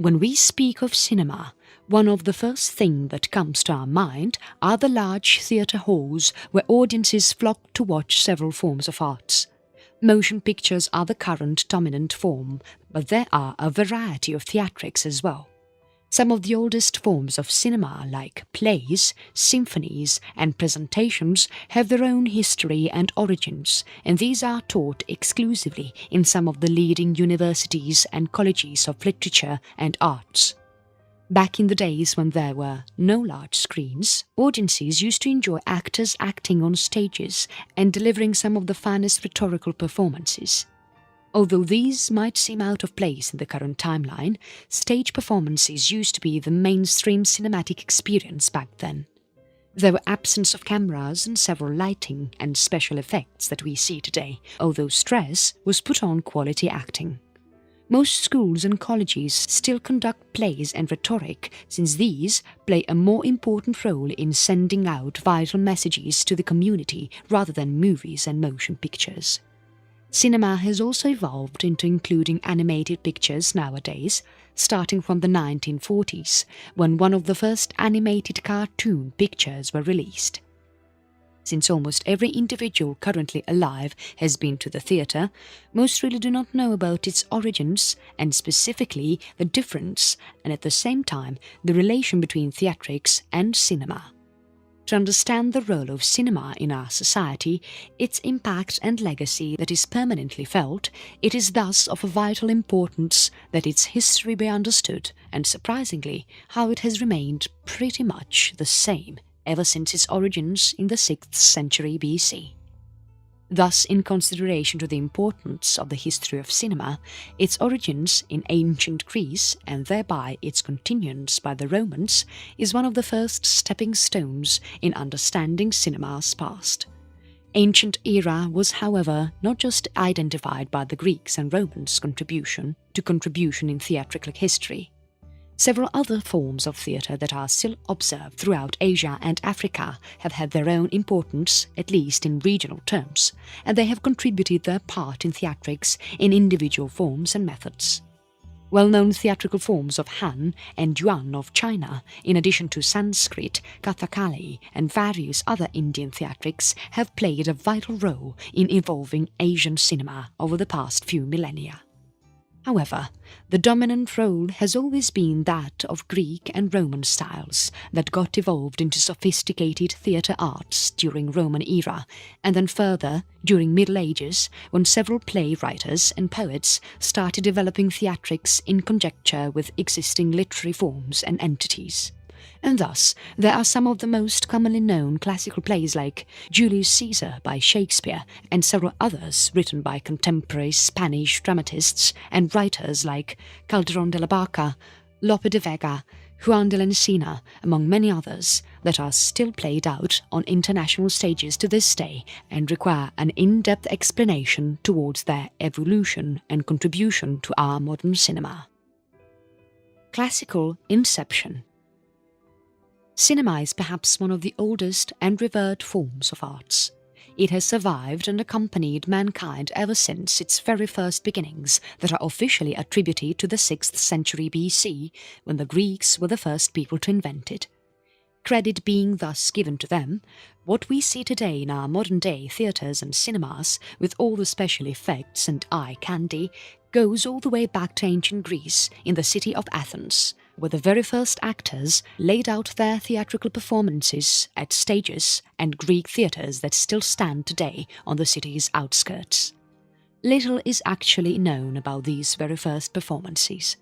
When we speak of cinema, one of the first things that comes to our mind are the large theatre halls where audiences flock to watch several forms of arts. Motion pictures are the current dominant form, but there are a variety of theatrics as well. Some of the oldest forms of cinema like plays, symphonies and presentations have their own history and origins, and these are taught exclusively in some of the leading universities and colleges of literature and arts. Back in the days when there were no large screens, audiences used to enjoy actors acting on stages and delivering some of the finest rhetorical performances. Although these might seem out of place in the current timeline, stage performances used to be the mainstream cinematic experience back then. There were absence of cameras and several lighting and special effects that we see today, although stress was put on quality acting. Most schools and colleges still conduct plays and rhetoric, since these play a more important role in sending out vital messages to the community rather than movies and motion pictures. Cinema has also evolved into including animated pictures nowadays, starting from the 1940s, when one of the first animated cartoon pictures were released. Since almost every individual currently alive has been to the theatre, most really do not know about its origins and specifically the difference and at the same time the relation between theatrics and cinema. To understand the role of cinema in our society, its impact and legacy that is permanently felt, it is thus of a vital importance that its history be understood and, surprisingly, how it has remained pretty much the same ever since its origins in the 6th century BC. Thus, in consideration to the importance of the history of cinema, its origins in ancient Greece and thereby its continuance by the Romans is one of the first stepping stones in understanding cinema's past. Ancient era was, however, not just identified by the Greeks and Romans' contribution in theatrical history. Several other forms of theatre that are still observed throughout Asia and Africa have had their own importance, at least in regional terms, and they have contributed their part in theatrics in individual forms and methods. Well-known theatrical forms of Han and Yuan of China, in addition to Sanskrit, Kathakali and various other Indian theatrics, have played a vital role in evolving Asian cinema over the past few millennia. However, the dominant role has always been that of Greek and Roman styles that got evolved into sophisticated theatre arts during Roman era, and then further during Middle Ages when several playwriters and poets started developing theatrics in conjecture with existing literary forms and entities. And thus, there are some of the most commonly known classical plays like Julius Caesar by Shakespeare and several others written by contemporary Spanish dramatists and writers like Calderón de la Barca, Lope de Vega, Juan de la Encina, among many others, that are still played out on international stages to this day and require an in-depth explanation towards their evolution and contribution to our modern cinema. Classical inception. Cinema is perhaps one of the oldest and revered forms of arts. It has survived and accompanied mankind ever since its very first beginnings that are officially attributed to the 6th century BC, when the Greeks were the first people to invent it. Credit being thus given to them, what we see today in our modern-day theatres and cinemas, with all the special effects and eye candy, goes all the way back to ancient Greece in the city of Athens, where the very first actors laid out their theatrical performances at stages and Greek theatres that still stand today on the city's outskirts. Little is actually known about these very first performances.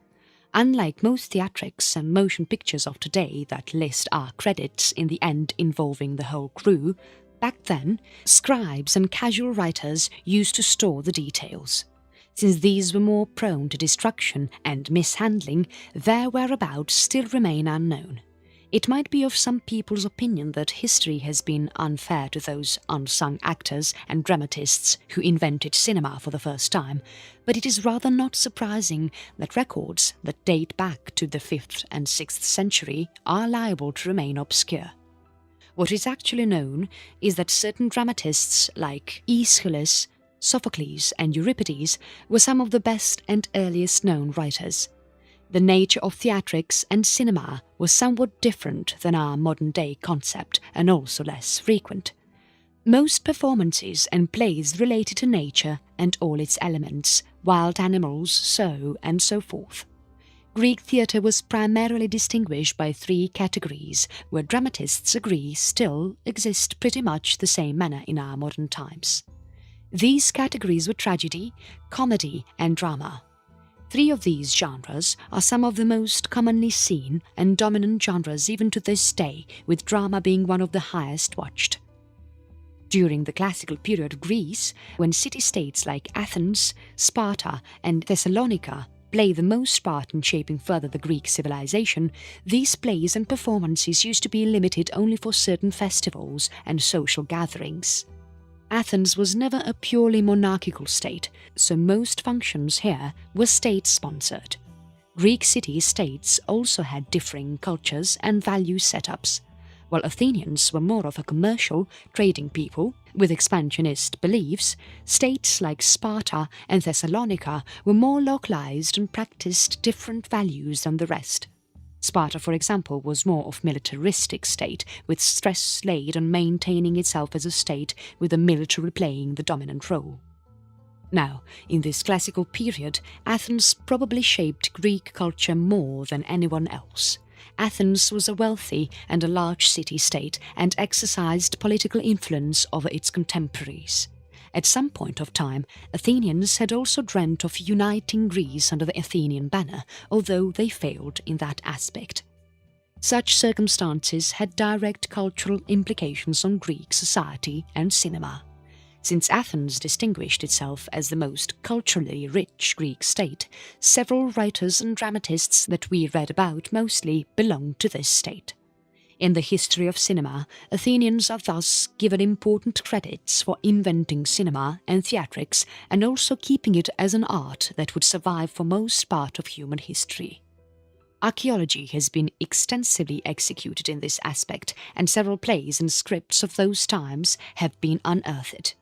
Unlike most theatrics and motion pictures of today that list our credits in the end involving the whole crew, back then, scribes and casual writers used to store the details. Since these were more prone to destruction and mishandling, their whereabouts still remain unknown. It might be of some people's opinion that history has been unfair to those unsung actors and dramatists who invented cinema for the first time, but it is rather not surprising that records that date back to the 5th and 6th century are liable to remain obscure. What is actually known is that certain dramatists like Aeschylus, Sophocles and Euripides were some of the best and earliest known writers. The nature of theatrics and cinema was somewhat different than our modern-day concept and also less frequent. Most performances and plays related to nature and all its elements, wild animals, and so forth. Greek theatre was primarily distinguished by three categories, where dramatists agree still exist pretty much the same manner in our modern times. These categories were tragedy, comedy and drama. Three of these genres are some of the most commonly seen and dominant genres even to this day, with drama being one of the highest watched. During the classical period of Greece, when city-states like Athens, Sparta and Thessalonica play the most part in shaping further the Greek civilization, these plays and performances used to be limited only for certain festivals and social gatherings. Athens was never a purely monarchical state, so most functions here were state-sponsored. Greek city-states also had differing cultures and value setups. While Athenians were more of a commercial, trading people with expansionist beliefs, states like Sparta and Thessalonica were more localized and practiced different values than the rest. Sparta, for example, was more of a militaristic state, with stress laid on maintaining itself as a state, with the military playing the dominant role. Now, in this classical period, Athens probably shaped Greek culture more than anyone else. Athens was a wealthy and a large city-state and exercised political influence over its contemporaries. At some point of time, Athenians had also dreamt of uniting Greece under the Athenian banner, although they failed in that aspect. Such circumstances had direct cultural implications on Greek society and cinema. Since Athens distinguished itself as the most culturally rich Greek state, several writers and dramatists that we read about mostly belonged to this state. In the history of cinema, Athenians are thus given important credits for inventing cinema and theatrics and also keeping it as an art that would survive for most part of human history. Archaeology has been extensively executed in this aspect, and several plays and scripts of those times have been unearthed.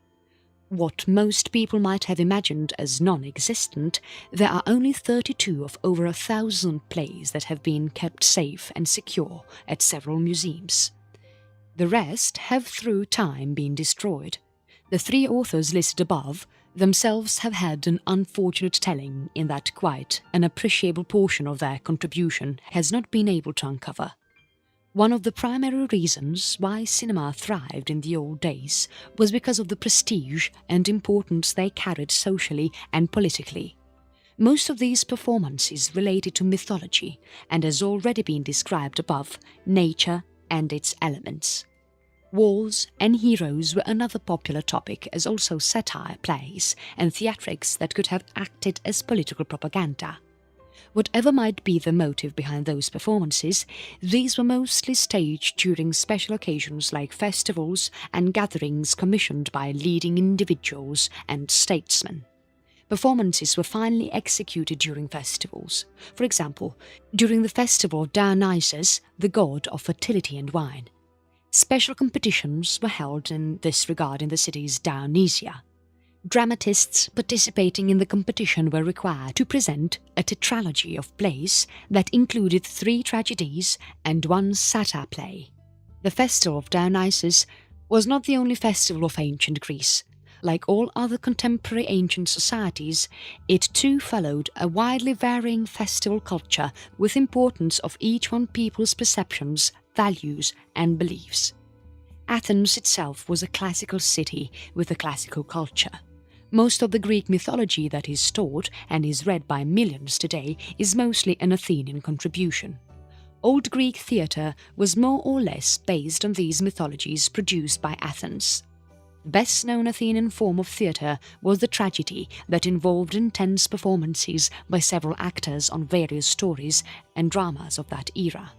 What most people might have imagined as non-existent, there are only 32 of over 1,000 plays that have been kept safe and secure at several museums. The rest have through time been destroyed. The three authors listed above themselves have had an unfortunate telling in that quite an appreciable portion of their contribution has not been able to uncover. One of the primary reasons why cinema thrived in the old days was because of the prestige and importance they carried socially and politically. Most of these performances related to mythology and, as already been described above, nature and its elements. Wars and heroes were another popular topic, as also satire plays and theatrics that could have acted as political propaganda. Whatever might be the motive behind those performances, these were mostly staged during special occasions like festivals and gatherings commissioned by leading individuals and statesmen. Performances were finally executed during festivals. For example, during the festival of Dionysus, the god of fertility and wine. Special competitions were held in this regard in the city's Dionysia. Dramatists participating in the competition were required to present a tetralogy of plays that included 3 tragedies and 1 satyr play. The festival of Dionysus was not the only festival of ancient Greece. Like all other contemporary ancient societies, it too followed a widely varying festival culture with importance of each one people's perceptions, values and beliefs. Athens itself was a classical city with a classical culture. Most of the Greek mythology that is taught and is read by millions today is mostly an Athenian contribution. Old Greek theatre was more or less based on these mythologies produced by Athens. The best-known Athenian form of theatre was the tragedy that involved intense performances by several actors on various stories and dramas of that era.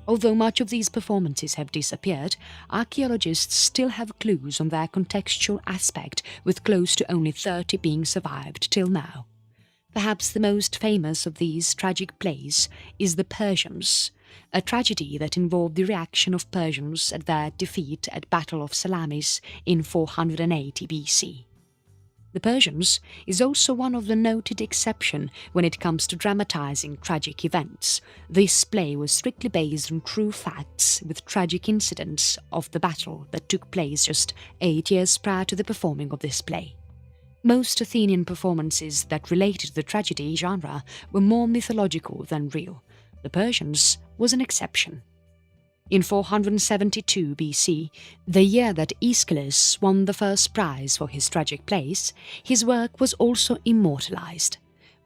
Although much of these performances have disappeared, archaeologists still have clues on their contextual aspect, with close to only 30 being survived till now. Perhaps the most famous of these tragic plays is the Persians, a tragedy that involved the reaction of Persians at their defeat at Battle of Salamis in 480 BC. The Persians is also one of the noted exception when it comes to dramatizing tragic events. This play was strictly based on true facts with tragic incidents of the battle that took place just 8 years prior to the performing of this play. Most Athenian performances that related to the tragedy genre were more mythological than real. The Persians was an exception. In 472 BC, the year that Aeschylus won the first prize for his tragic plays, his work was also immortalized.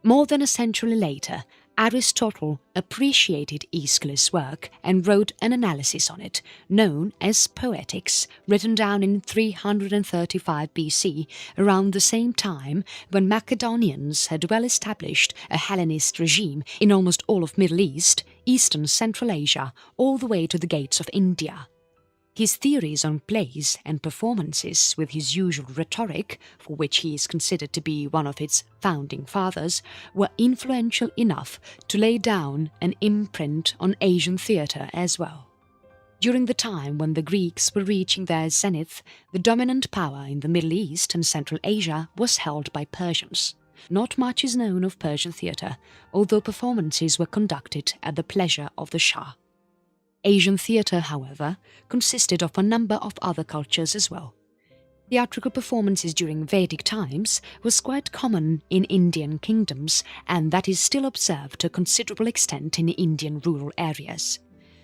More than a century later, Aristotle appreciated Aeschylus' work and wrote an analysis on it, known as Poetics, written down in 335 BC, around the same time when Macedonians had well established a Hellenist regime in almost all of Middle East, Eastern Central Asia, all the way to the gates of India. His theories on plays and performances, with his usual rhetoric, for which he is considered to be one of its founding fathers, were influential enough to lay down an imprint on Asian theatre as well. During the time when the Greeks were reaching their zenith, the dominant power in the Middle East and Central Asia was held by Persians. Not much is known of Persian theatre, although performances were conducted at the pleasure of the Shah. Asian theatre, however, consisted of a number of other cultures as well. Theatrical performances during Vedic times was quite common in Indian kingdoms, and that is still observed to a considerable extent in Indian rural areas.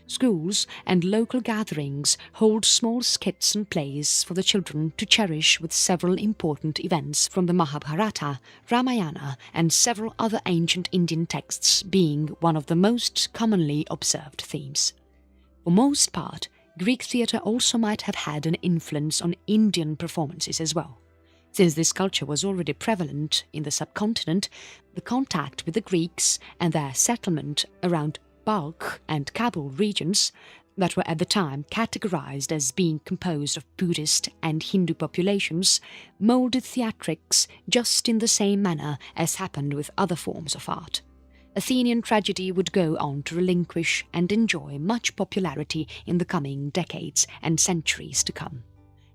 Schools and local gatherings hold small skits and plays for the children to cherish, with several important events from the Mahabharata, Ramayana and several other ancient Indian texts being one of the most commonly observed themes. For most part, Greek theatre also might have had an influence on Indian performances as well. Since this culture was already prevalent in the subcontinent, the contact with the Greeks and their settlement around Balkh and Kabul regions that were at the time categorized as being composed of Buddhist and Hindu populations molded theatrics just in the same manner as happened with other forms of art. Athenian tragedy would go on to relinquish and enjoy much popularity in the coming decades and centuries to come.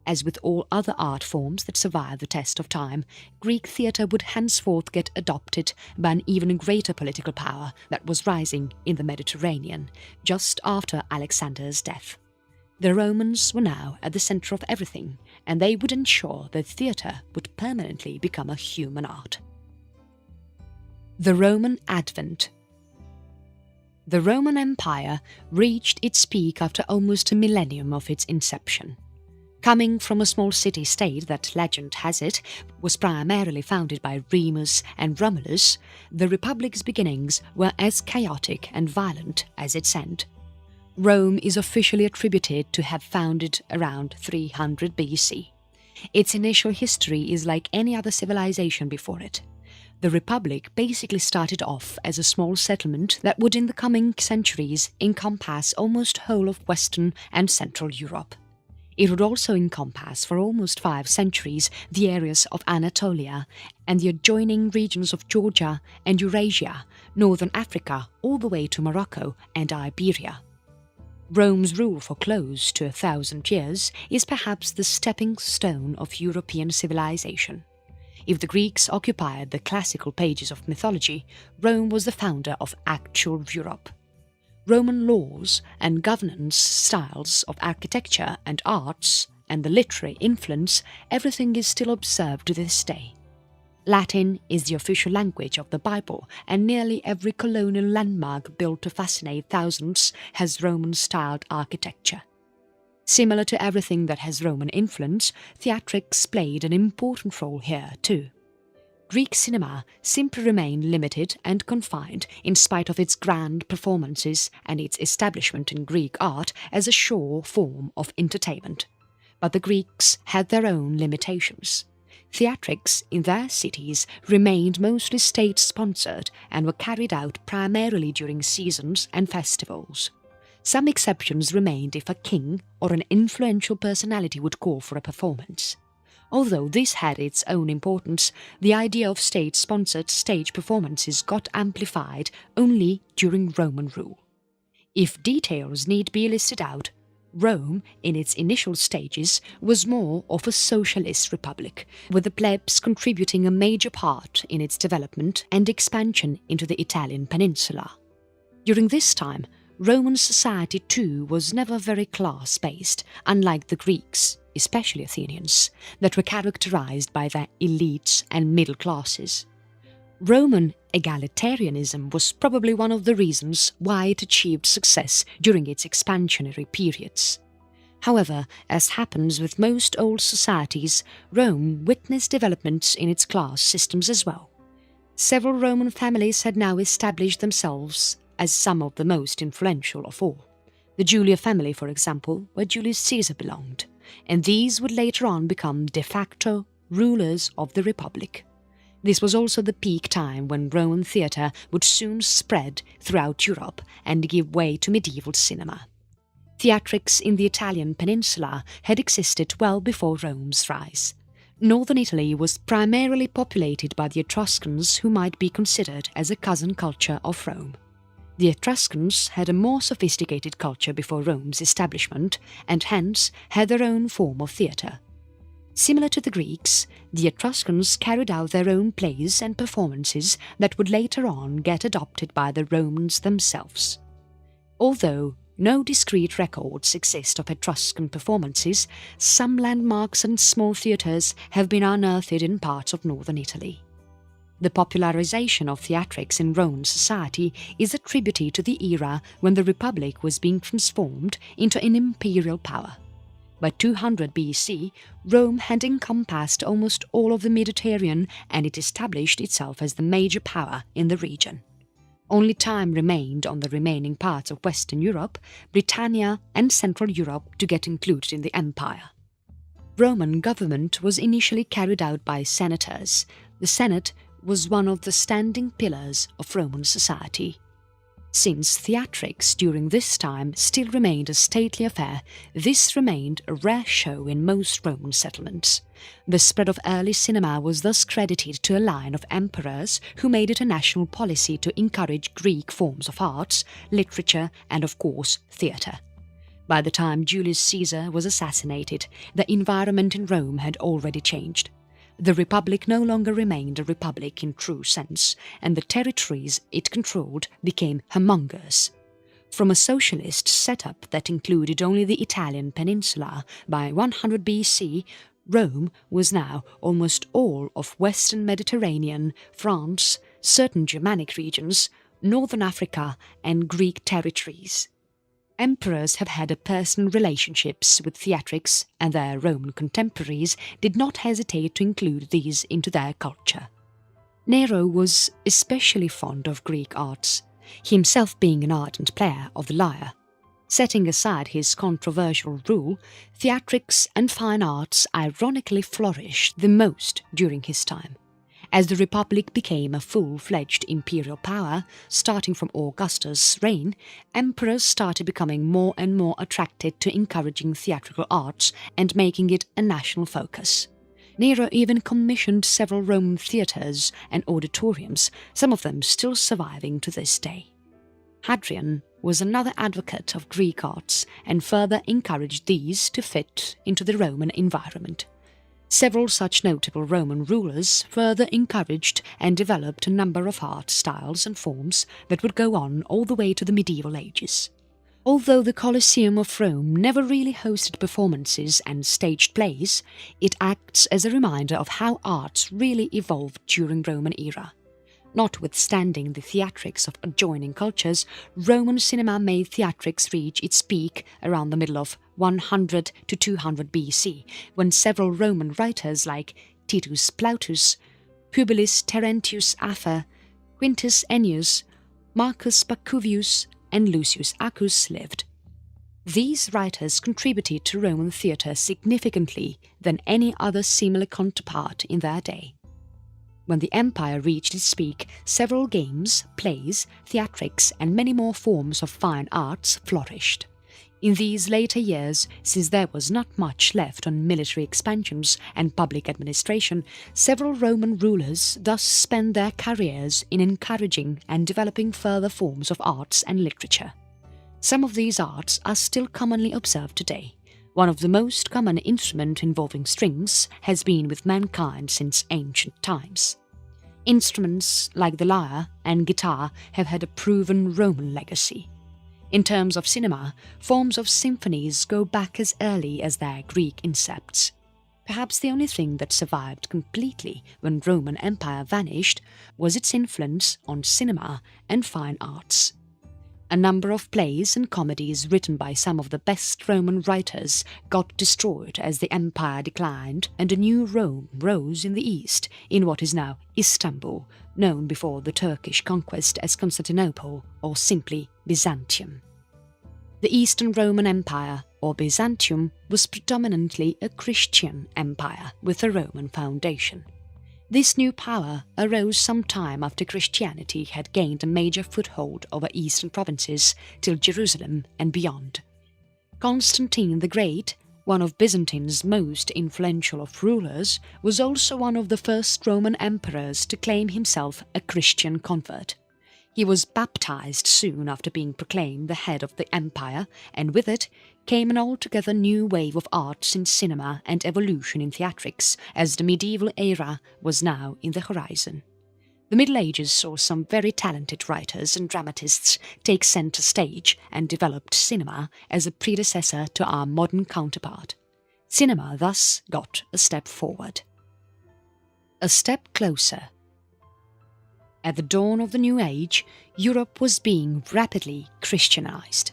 As with all other art forms that survive the test of time, Greek theatre would henceforth get adopted by an even greater political power that was rising in the Mediterranean, just after Alexander's death. The Romans were now at the centre of everything, and they would ensure that theatre would permanently become a human art. The Roman Advent. The Roman Empire reached its peak after almost a millennium of its inception. Coming from a small city-state that, legend has it, was primarily founded by Remus and Romulus, the Republic's beginnings were as chaotic and violent as its end. Rome is officially attributed to have founded around 300 BC. Its initial history is like any other civilization before it. The Republic basically started off as a small settlement that would in the coming centuries encompass almost whole of Western and Central Europe. It would also encompass for almost 5 centuries the areas of Anatolia and the adjoining regions of Georgia and Eurasia, Northern Africa all the way to Morocco and Iberia. Rome's rule for close to 1,000 years is perhaps the stepping stone of European civilization. If the Greeks occupied the classical pages of mythology, Rome was the founder of actual Europe. Roman laws and governance styles of architecture and arts, and the literary influence, everything is still observed to this day. Latin is the official language of the Bible, and nearly every colonial landmark built to fascinate thousands has Roman-styled architecture. Similar to everything that has Roman influence, theatrics played an important role here too. Greek cinema simply remained limited and confined in spite of its grand performances and its establishment in Greek art as a sure form of entertainment. But the Greeks had their own limitations. Theatrics in their cities remained mostly state-sponsored and were carried out primarily during seasons and festivals. Some exceptions remained if a king or an influential personality would call for a performance. Although this had its own importance, the idea of state-sponsored stage performances got amplified only during Roman rule. If details need be listed out, Rome, in its initial stages, was more of a socialist republic, with the plebs contributing a major part in its development and expansion into the Italian peninsula. During this time, Roman society too was never very class-based, unlike the Greeks, especially Athenians, that were characterized by their elites and middle classes. Roman egalitarianism was probably one of the reasons why it achieved success during its expansionary periods. However, as happens with most old societies, Rome witnessed developments in its class systems as well. Several Roman families had now established themselves as some of the most influential of all. The Julia family, for example, where Julius Caesar belonged, and these would later on become de facto rulers of the Republic. This was also the peak time when Roman theatre would soon spread throughout Europe and give way to medieval cinema. Theatrics in the Italian peninsula had existed well before Rome's rise. Northern Italy was primarily populated by the Etruscans, who might be considered as a cousin culture of Rome. The Etruscans had a more sophisticated culture before Rome's establishment and hence had their own form of theatre. Similar to the Greeks, the Etruscans carried out their own plays and performances that would later on get adopted by the Romans themselves. Although no discrete records exist of Etruscan performances, some landmarks and small theatres have been unearthed in parts of northern Italy. The popularization of theatrics in Roman society is attributed to the era when the Republic was being transformed into an imperial power. By 200 BC, Rome had encompassed almost all of the Mediterranean and it established itself as the major power in the region. Only time remained on the remaining parts of Western Europe, Britannia and Central Europe to get included in the empire. Roman government was initially carried out by senators. The Senate was one of the standing pillars of Roman society. Since theatrics during this time still remained a stately affair, this remained a rare show in most Roman settlements. The spread of early cinema was thus credited to a line of emperors who made it a national policy to encourage Greek forms of arts, literature and of course theatre. By the time Julius Caesar was assassinated, the environment in Rome had already changed. The Republic no longer remained a republic in true sense, and the territories it controlled became humongous. From a socialist setup that included only the Italian peninsula, by 100 BC, Rome was now almost all of Western Mediterranean, France, certain Germanic regions, Northern Africa and Greek territories. Emperors have had personal relationships with theatrics, and their Roman contemporaries did not hesitate to include these into their culture. Nero was especially fond of Greek arts, himself being an ardent player of the lyre. Setting aside his controversial rule, theatrics and fine arts ironically flourished the most during his time. As the Republic became a full-fledged imperial power, starting from Augustus' reign, emperors started becoming more and more attracted to encouraging theatrical arts and making it a national focus. Nero even commissioned several Roman theatres and auditoriums, some of them still surviving to this day. Hadrian was another advocate of Greek arts and further encouraged these to fit into the Roman environment. Several such notable Roman rulers further encouraged and developed a number of art styles and forms that would go on all the way to the medieval ages. Although the Colosseum of Rome never really hosted performances and staged plays, it acts as a reminder of how arts really evolved during Roman era. Notwithstanding the theatrics of adjoining cultures, Roman cinema made theatrics reach its peak around the middle of 100 to 200 BC, when several Roman writers like Titus Plautus, Publius Terentius Afer, Quintus Ennius, Marcus Pacuvius and Lucius Acus lived. These writers contributed to Roman theatre significantly than any other similar counterpart in their day. When the empire reached its peak, several games, plays, theatrics and many more forms of fine arts flourished. In these later years, since there was not much left on military expansions and public administration, several Roman rulers thus spent their careers in encouraging and developing further forms of arts and literature. Some of these arts are still commonly observed today. One of the most common instruments involving strings has been with mankind since ancient times. Instruments like the lyre and guitar have had a proven Roman legacy. In terms of cinema, forms of symphonies go back as early as their Greek incepts. Perhaps the only thing that survived completely when Roman Empire vanished was its influence on cinema and fine arts. A number of plays and comedies written by some of the best Roman writers got destroyed as the empire declined and a new Rome rose in the east in what is now Istanbul, known before the Turkish conquest as Constantinople or simply Byzantium. The Eastern Roman Empire, or Byzantium, was predominantly a Christian empire with a Roman foundation. This new power arose some time after Christianity had gained a major foothold over eastern provinces till Jerusalem and beyond. Constantine the Great, one of Byzantium's most influential of rulers, was also one of the first Roman emperors to claim himself a Christian convert. He was baptized soon after being proclaimed the head of the empire, and with it came an altogether new wave of arts in cinema and evolution in theatrics, as the medieval era was now in the horizon. The Middle Ages saw some very talented writers and dramatists take centre stage and developed cinema as a predecessor to our modern counterpart. Cinema thus got a step forward. A step closer. At the dawn of the New Age, Europe was being rapidly Christianized.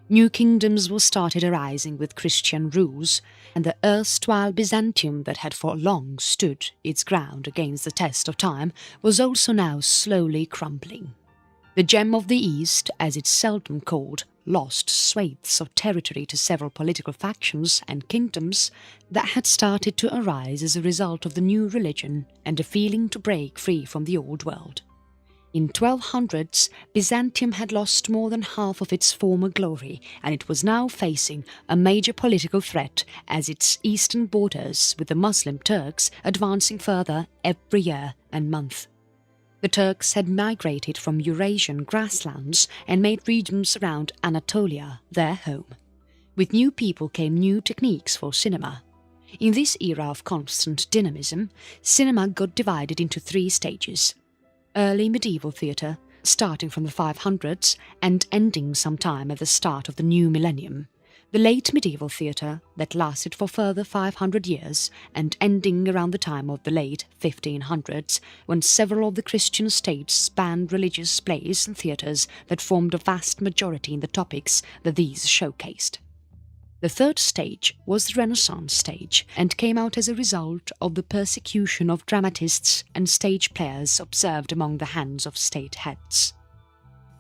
New kingdoms were started arising with Christian rules, and the erstwhile Byzantium that had for long stood its ground against the test of time was also now slowly crumbling. The gem of the East, as it's seldom called, lost swathes of territory to several political factions and kingdoms that had started to arise as a result of the new religion and a feeling to break free from the old world. In 1200s, Byzantium had lost more than half of its former glory, and it was now facing a major political threat as its eastern borders with the Muslim Turks advancing further every year and month. The Turks had migrated from Eurasian grasslands and made regions around Anatolia their home. With new people came new techniques for cinema. In this era of constant dynamism, cinema got divided into three stages. Early medieval theatre, starting from the 500s and ending sometime at the start of the new millennium. The late medieval theatre that lasted for further 500 years and ending around the time of the late 1500s, when several of the Christian states banned religious plays and theatres that formed a vast majority in the topics that these showcased. The third stage was the Renaissance stage and came out as a result of the persecution of dramatists and stage players observed among the hands of state heads.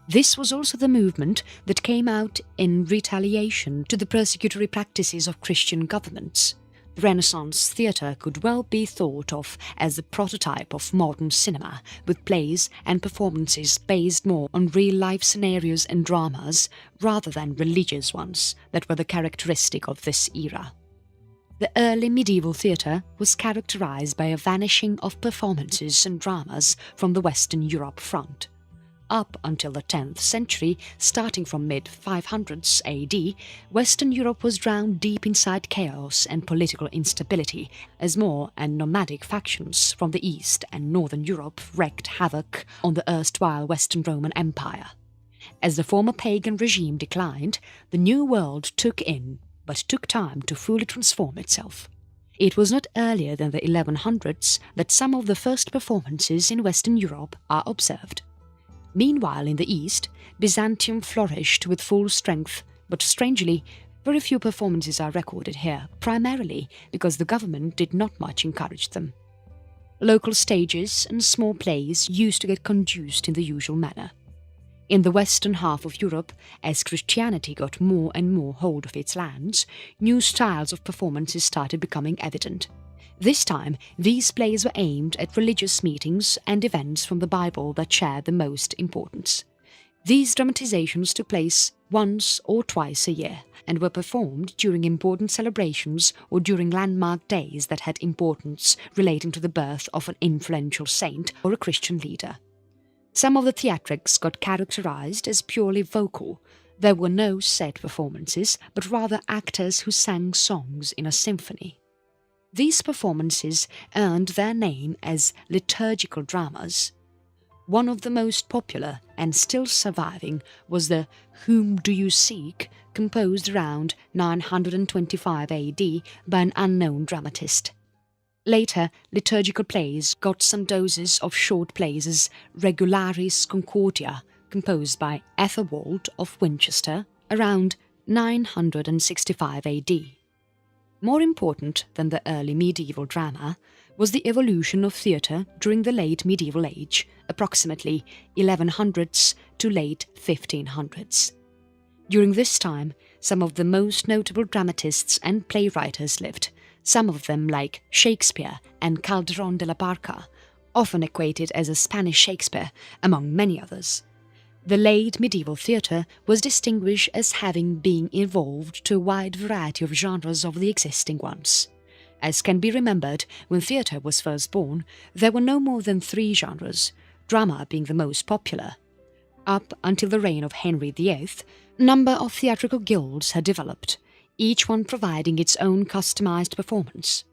This was also the movement that came out in retaliation to the persecutory practices of Christian governments. The Renaissance theatre could well be thought of as the prototype of modern cinema, with plays and performances based more on real-life scenarios and dramas rather than religious ones that were the characteristic of this era. The early medieval theatre was characterized by a vanishing of performances and dramas from the Western Europe front. Up until the 10th century, starting from mid-500s AD, Western Europe was drowned deep inside chaos and political instability, as more and nomadic factions from the East and Northern Europe wreaked havoc on the erstwhile Western Roman Empire. As the former pagan regime declined, the new world took time to fully transform itself. It was not earlier than the 1100s that some of the first performances in Western Europe are observed. Meanwhile, in the East, Byzantium flourished with full strength, but strangely, very few performances are recorded here, primarily because the government did not much encourage them. Local stages and small plays used to get conducted in the usual manner. In the western half of Europe, as Christianity got more and more hold of its lands, new styles of performances started becoming evident. This time, these plays were aimed at religious meetings and events from the Bible that shared the most importance. These dramatizations took place once or twice a year and were performed during important celebrations or during landmark days that had importance relating to the birth of an influential saint or a Christian leader. Some of the theatrics got characterized as purely vocal, There were no set performances, but rather actors who sang songs in a symphony. These performances earned their name as liturgical dramas. One of the most popular and still surviving was the Whom Do You Seek, composed around 925 AD by an unknown dramatist. Later, liturgical plays got some doses of short plays as Regularis Concordia, composed by Ethelwald of Winchester around 965 AD. More important than the early medieval drama was the evolution of theatre during the late medieval age, approximately 1100s to late 1500s. During this time, some of the most notable dramatists and playwrights lived, some of them like Shakespeare and Calderón de la Barca, often equated as a Spanish Shakespeare, among many others. The late medieval theatre was distinguished as having been evolved to a wide variety of genres of the existing ones. As can be remembered, when theatre was first born, there were no more than 3 genres, drama being the most popular. Up until the reign of Henry VIII, a number of theatrical guilds had developed, each one providing its own customized performance.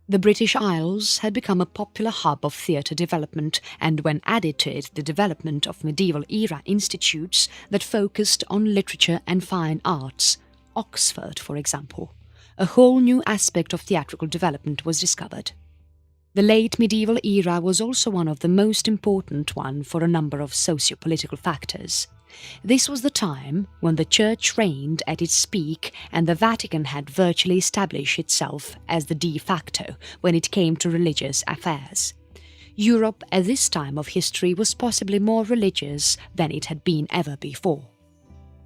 The British Isles had become a popular hub of theatre development, and when added to it the development of medieval-era institutes that focused on literature and fine arts, Oxford for example, a whole new aspect of theatrical development was discovered. The late medieval era was also one of the most important one for a number of socio-political factors. This was the time when the Church reigned at its peak and the Vatican had virtually established itself as the de facto when it came to religious affairs. Europe at this time of history was possibly more religious than it had been ever before.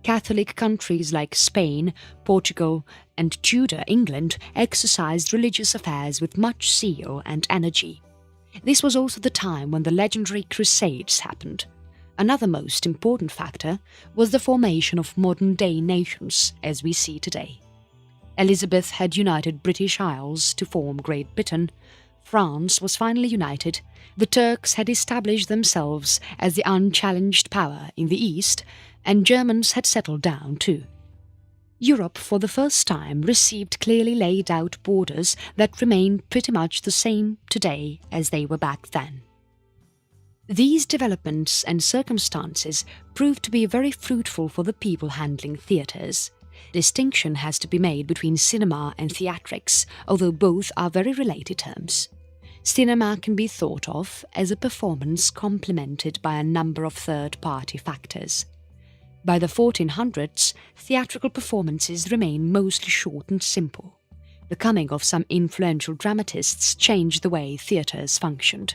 Catholic countries like Spain, Portugal and Tudor England exercised religious affairs with much zeal and energy. This was also the time when the legendary Crusades happened. Another most important factor was the formation of modern-day nations as we see today. Elizabeth had united British Isles to form Great Britain, France was finally united, the Turks had established themselves as the unchallenged power in the East, and Germans had settled down too. Europe for the first time received clearly laid out borders that remain pretty much the same today as they were back then. These developments and circumstances proved to be very fruitful for the people handling theatres. Distinction has to be made between cinema and theatrics, although both are very related terms. Cinema can be thought of as a performance complemented by a number of third-party factors. By the 1400s, theatrical performances remained mostly short and simple. The coming of some influential dramatists changed the way theatres functioned.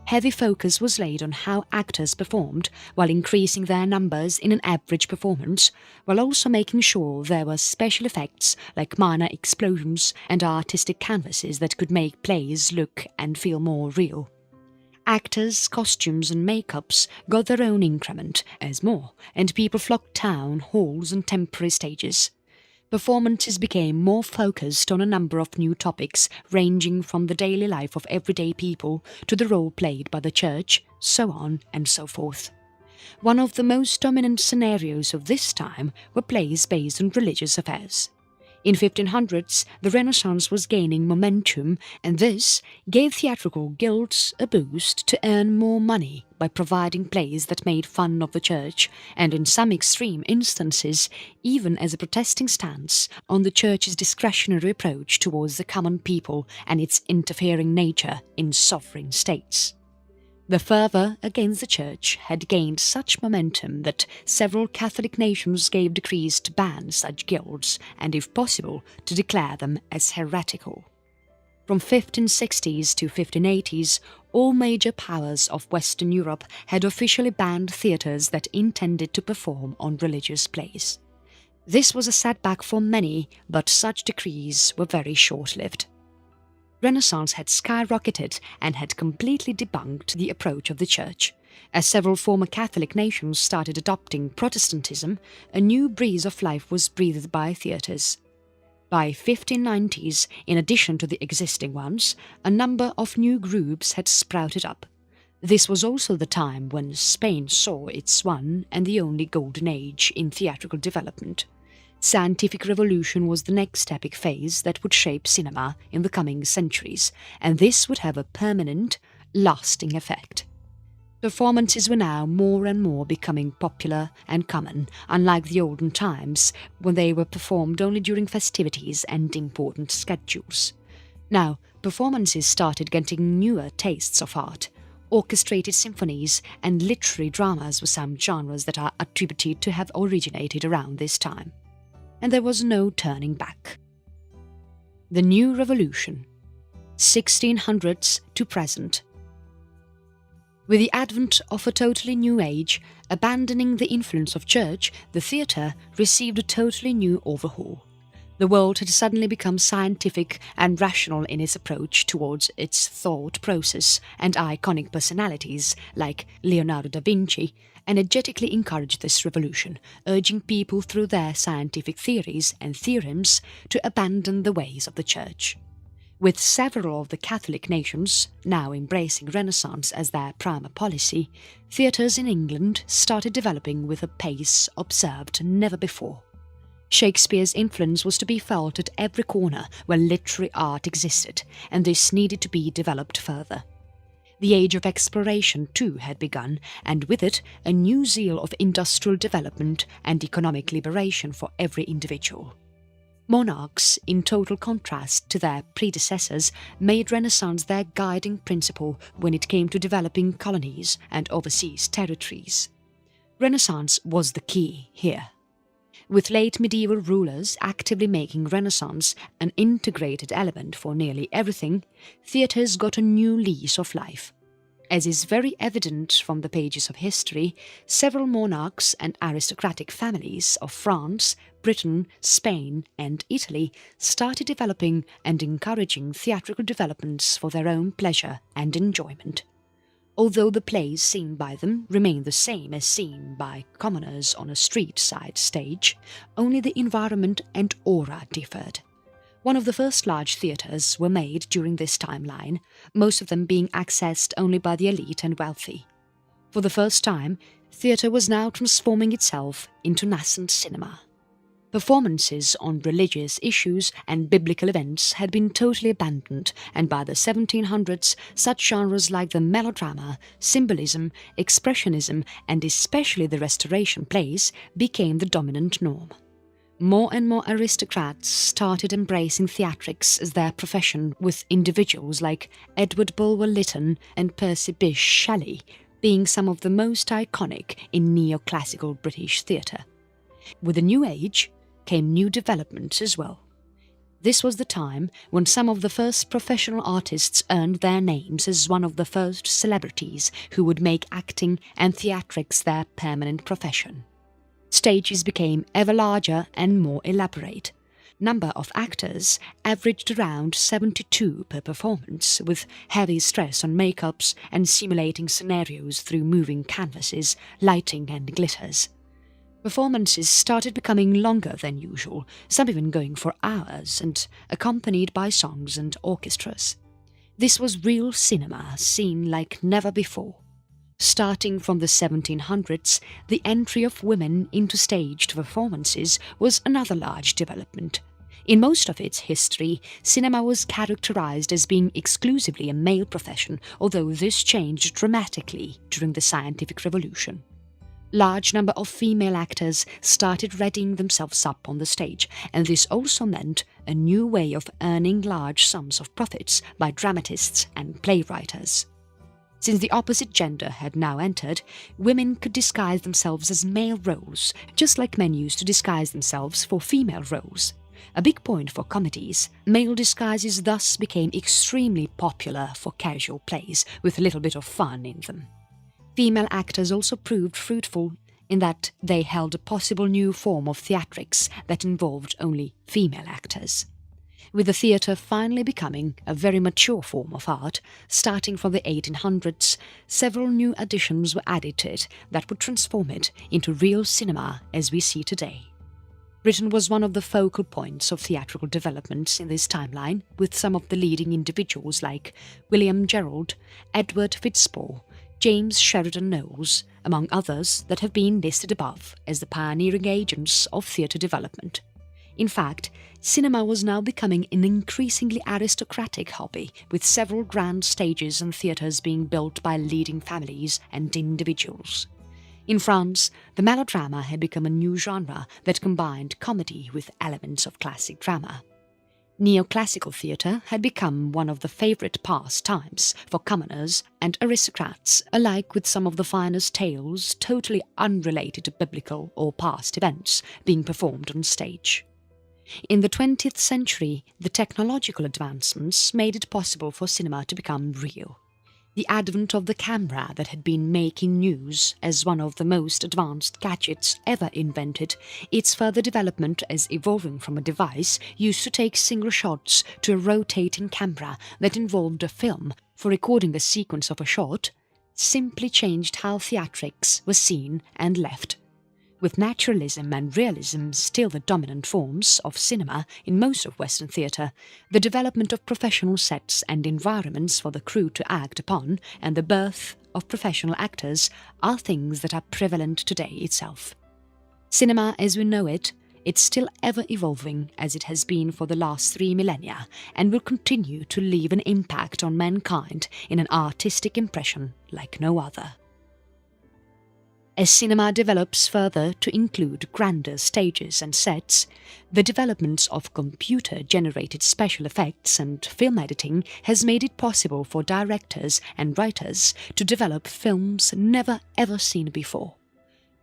Heavy focus was laid on how actors performed while increasing their numbers in an average performance, while also making sure there were special effects like minor explosions and artistic canvases that could make plays look and feel more real. Actors, costumes and makeups got their own increment as more, and people flocked town halls and temporary stages. Performances became more focused on a number of new topics ranging from the daily life of everyday people to the role played by the church, so on and so forth. One of the most dominant scenarios of this time were plays based on religious affairs. In 1500s, the Renaissance was gaining momentum, and this gave theatrical guilds a boost to earn more money by providing plays that made fun of the church, and in some extreme instances, even as a protesting stance on the church's discretionary approach towards the common people and its interfering nature in sovereign states. The fervour against the church had gained such momentum that several Catholic nations gave decrees to ban such guilds and, if possible, to declare them as heretical. From 1560s to 1580s, all major powers of Western Europe had officially banned theatres that intended to perform on religious plays. This was a setback for many, but such decrees were very short-lived. Renaissance had skyrocketed and had completely debunked the approach of the Church. As several former Catholic nations started adopting Protestantism, a new breeze of life was breathed by theatres. By 1590s, in addition to the existing ones, a number of new groups had sprouted up. This was also the time when Spain saw its one and the only golden age in theatrical development. Scientific revolution was the next epic phase that would shape cinema in the coming centuries, and this would have a permanent, lasting effect. Performances were now more and more becoming popular and common, unlike the olden times when they were performed only during festivities and important schedules. Now, performances started getting newer tastes of art. Orchestrated symphonies and literary dramas were some genres that are attributed to have originated around this time. And there was no turning back. The New Revolution, 1600s to present. With the advent of a totally new age, abandoning the influence of church, the theatre received a totally new overhaul. The world had suddenly become scientific and rational in its approach towards its thought process, and iconic personalities, like Leonardo da Vinci, energetically encouraged this revolution, urging people through their scientific theories and theorems to abandon the ways of the Church. With several of the Catholic nations now embracing Renaissance as their prima policy, theatres in England started developing with a pace observed never before. Shakespeare's influence was to be felt at every corner where literary art existed, and this needed to be developed further. The age of exploration too had begun, and with it a new zeal of industrial development and economic liberation for every individual. Monarchs, in total contrast to their predecessors, made Renaissance their guiding principle when it came to developing colonies and overseas territories. Renaissance was the key here. With late medieval rulers actively making Renaissance an integrated element for nearly everything, theatres got a new lease of life. As is very evident from the pages of history, several monarchs and aristocratic families of France, Britain, Spain and Italy started developing and encouraging theatrical developments for their own pleasure and enjoyment. Although the plays seen by them remained the same as seen by commoners on a street-side stage, only the environment and aura differed. One of the first large theatres were made during this timeline, most of them being accessed only by the elite and wealthy. For the first time, theatre was now transforming itself into nascent cinema. Performances on religious issues and biblical events had been totally abandoned, and by the 1700s, such genres like the melodrama, symbolism, expressionism, and especially the Restoration plays became the dominant norm. More and more aristocrats started embracing theatrics as their profession, with individuals like Edward Bulwer-Lytton and Percy Bysshe Shelley being some of the most iconic in neoclassical British theatre. With the new age came new developments as well. This was the time when some of the first professional artists earned their names as one of the first celebrities who would make acting and theatrics their permanent profession. Stages became ever larger and more elaborate. Number of actors averaged around 72 per performance, with heavy stress on makeups and simulating scenarios through moving canvases, lighting and glitters. Performances started becoming longer than usual, some even going for hours, and accompanied by songs and orchestras. This was real cinema seen like never before. Starting from the 1700s, the entry of women into staged performances was another large development. In most of its history, cinema was characterized as being exclusively a male profession, although this changed dramatically during the scientific revolution. Large number of female actors started readying themselves up on the stage, and this also meant a new way of earning large sums of profits by dramatists and playwriters. Since the opposite gender had now entered, women could disguise themselves as male roles, just like men used to disguise themselves for female roles. A big point for comedies, male disguises thus became extremely popular for casual plays with a little bit of fun in them. Female actors also proved fruitful in that they held a possible new form of theatrics that involved only female actors. With the theatre finally becoming a very mature form of art, starting from the 1800s, several new additions were added to it that would transform it into real cinema as we see today. Britain was one of the focal points of theatrical developments in this timeline, with some of the leading individuals like William Jerrold, Edward Fitzpaul, James Sheridan Knowles, among others that have been listed above as the pioneering agents of theatre development. In fact, cinema was now becoming an increasingly aristocratic hobby, with several grand stages and theatres being built by leading families and individuals. In France, the melodrama had become a new genre that combined comedy with elements of classic drama. Neoclassical theatre had become one of the favourite pastimes for commoners and aristocrats alike, with some of the finest tales totally unrelated to biblical or past events being performed on stage. In the 20th century, the technological advancements made it possible for cinema to become real. The advent of the camera that had been making news as one of the most advanced gadgets ever invented, its further development as evolving from a device used to take single shots to a rotating camera that involved a film for recording a sequence of a shot, simply changed how theatrics was seen and left. With naturalism and realism still the dominant forms of cinema in most of Western theatre, the development of professional sets and environments for the crew to act upon and the birth of professional actors are things that are prevalent today itself. Cinema as we know it, it's still ever evolving as it has been for the last 3 millennia and will continue to leave an impact on mankind in an artistic impression like no other. As cinema develops further to include grander stages and sets, the developments of computer-generated special effects and film editing has made it possible for directors and writers to develop films never ever seen before.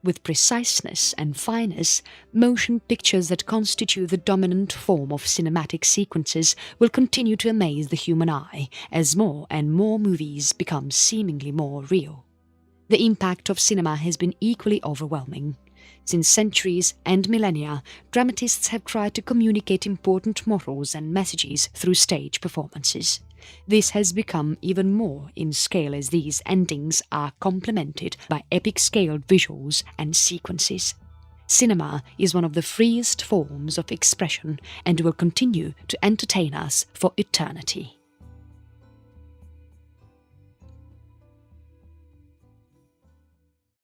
With preciseness and finesse, motion pictures that constitute the dominant form of cinematic sequences will continue to amaze the human eye as more and more movies become seemingly more real. The impact of cinema has been equally overwhelming. Since centuries and millennia, dramatists have tried to communicate important morals and messages through stage performances. This has become even more in scale as these endings are complemented by epic-scaled visuals and sequences. Cinema is one of the freest forms of expression and will continue to entertain us for eternity.